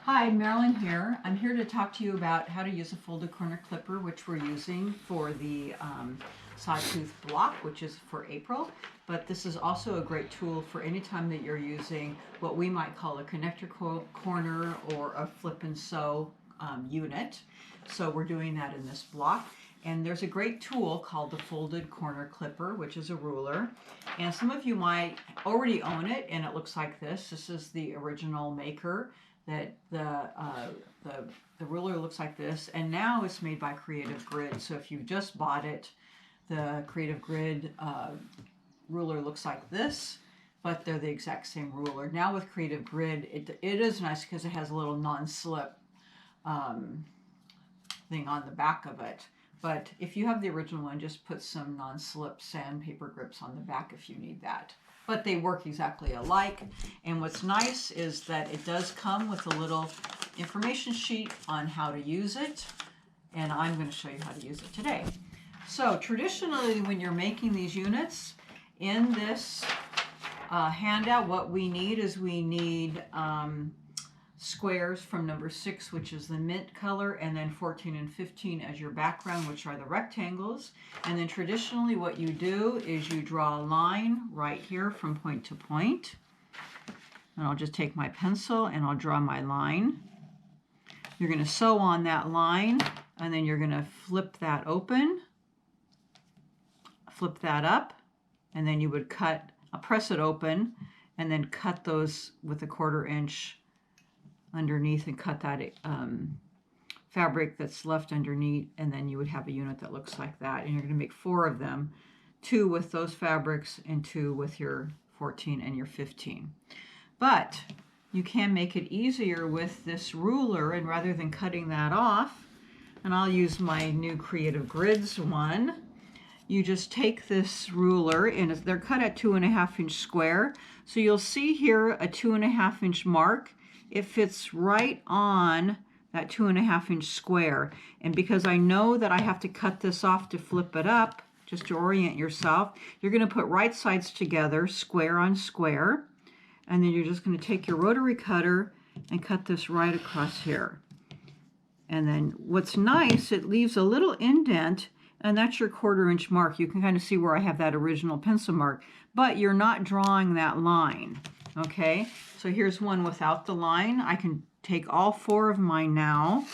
Hi, Marilyn here. I'm here to talk to you about how to use a folded corner clipper, which we're using for the Sawtooth block, which is for April. But this is also a great tool for any time that you're using what we might call a connector corner or a flip and sew unit. So we're doing that in this block. And there's a great tool called the folded corner clipper, which is a ruler. And some of you might already own it, and it looks like this. This is the original maker. That the ruler looks like this, and now it's made by Creative Grid. So if you just bought it, the Creative Grid ruler looks like this, but they're the exact same ruler. Now with Creative Grid, it is nice because it has a little non-slip thing on the back of it. But if you have the original one, just put some non-slip sandpaper grips on the back if you need that. But they work exactly alike. And what's nice is that it does come with a little information sheet on how to use it. And I'm going to show you how to use it today. So traditionally, when you're making these units, in this handout, what we need is we need squares from number 6, which is the mint color, and then 14 and 15 as your background, which are the rectangles. And then traditionally what you do is you draw a line right here from point to point. And I'll just take my pencil and I'll draw my line. You're going to sew on that line, and then you're going to flip that open, flip that up, and then you would press it open, and then cut those with a 1/4 inch underneath and cut that fabric that's left underneath, and then you would have a unit that looks like that. And you're going to make 4 of them, 2 with those fabrics and 2 with your 14 and your 15. But you can make it easier with this ruler, and rather than cutting that off, and I'll use my new Creative Grids one, you just take this ruler, and they're cut at 2.5 inch square. So you'll see here a 2.5 inch mark. It fits right on that 2.5 inch square. And because I know that I have to cut this off to flip it up, just to orient yourself, you're going to put right sides together, square on square. And then you're just going to take your rotary cutter and cut this right across here. And then what's nice, it leaves a little indent, and that's your 1/4 inch mark. You can kind of see where I have that original pencil mark, but you're not drawing that line. Okay, so here's one without the line. I can take all 4 of mine now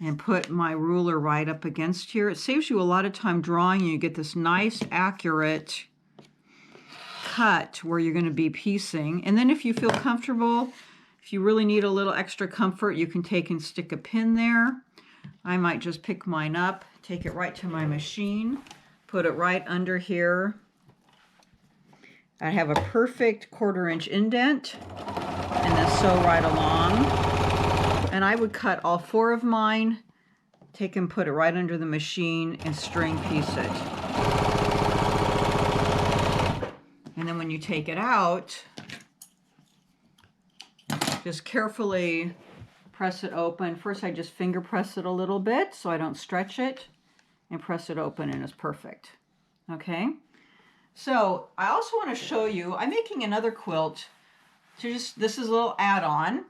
and put my ruler right up against here. It saves you a lot of time drawing. You get this nice, accurate cut where you're going to be piecing. And then if you feel comfortable, if you really need a little extra comfort, you can take and stick a pin there. I might just pick mine up, take it right to my machine, put it right under here. I have a perfect 1/4 inch indent, and then sew right along. And I would cut all 4 of mine, take and put it right under the machine, and string piece it. And then when you take it out, just carefully press it open. First I just finger press it a little bit so I don't stretch it, and press it open, and it's perfect. Okay? So I also want to show you, I'm making another quilt. This is a little add-on.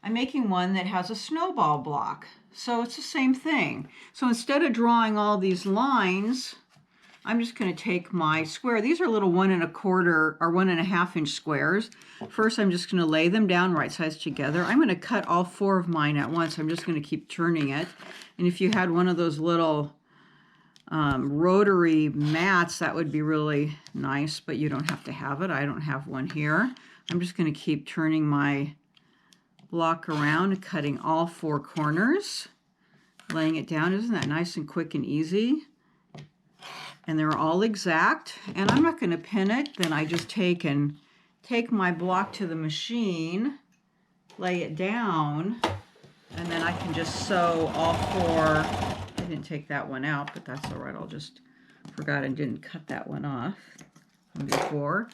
I'm making one that has a snowball block. So it's the same thing. So instead of drawing all these lines, I'm just going to take my square. These are little 1 1/4 or 1.5 inch squares. First, I'm just going to lay them down right sides together. I'm going to cut all 4 of mine at once. I'm just going to keep turning it. And if you had one of those little rotary mats, that would be really nice, but you don't have to have it. I don't have one here. I'm just going to keep turning my block around and cutting all 4 corners, laying it down. Isn't that nice and quick and easy? And they're all exact, and I'm not going to pin it. Then I just take my block to the machine, lay it down, and then I can just sew all 4. I didn't take that one out, but that's all right. Forgot I didn't cut that one off from before.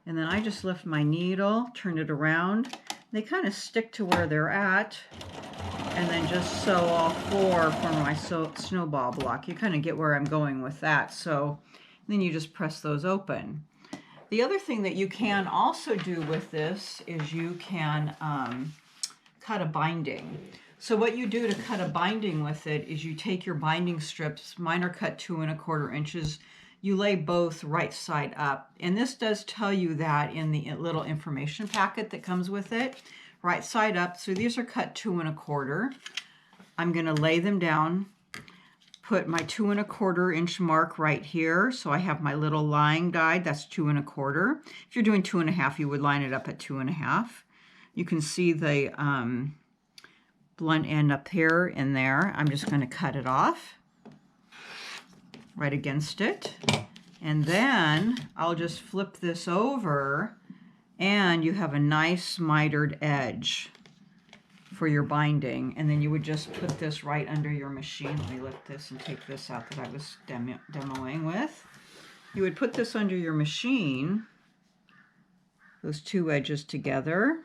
And then I just lift my needle, turn it around. They kind of stick to where they're at, and then just sew all 4 for my snowball block. You kind of get where I'm going with that. So then you just press those open. The other thing that you can also do with this is you can cut a binding. So what you do to cut a binding with it is you take your binding strips, mine are cut 2 1/4 inches, you lay both right side up. And this does tell you that in the little information packet that comes with it, right side up. So these are cut 2 1/4. I'm gonna lay them down, put my 2 1/4 inch mark right here. So I have my little line guide, that's 2 1/4. If you're doing 2 1/2, you would line it up at 2 1/2. You can see the blunt end up here in there. I'm just going to cut it off right against it. And then I'll just flip this over and you have a nice mitered edge for your binding. And then you would just put this right under your machine. Let me lift this and take this out that I was demoing with. You would put this under your machine, those two edges together.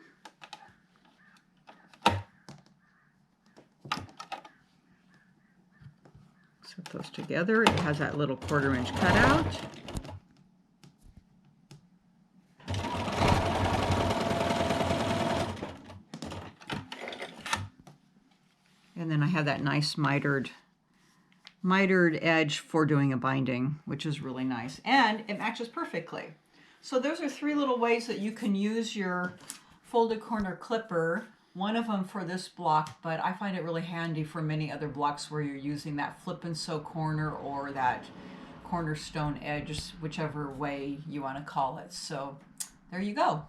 Put those together. It has that little 1/4 inch cutout. And then I have that nice mitered edge for doing a binding, which is really nice. And it matches perfectly. So those are 3 little ways that you can use your folded corner clipper. One of them for this block, but I find it really handy for many other blocks where you're using that flip and sew corner or that cornerstone edge, whichever way you want to call it. So there you go.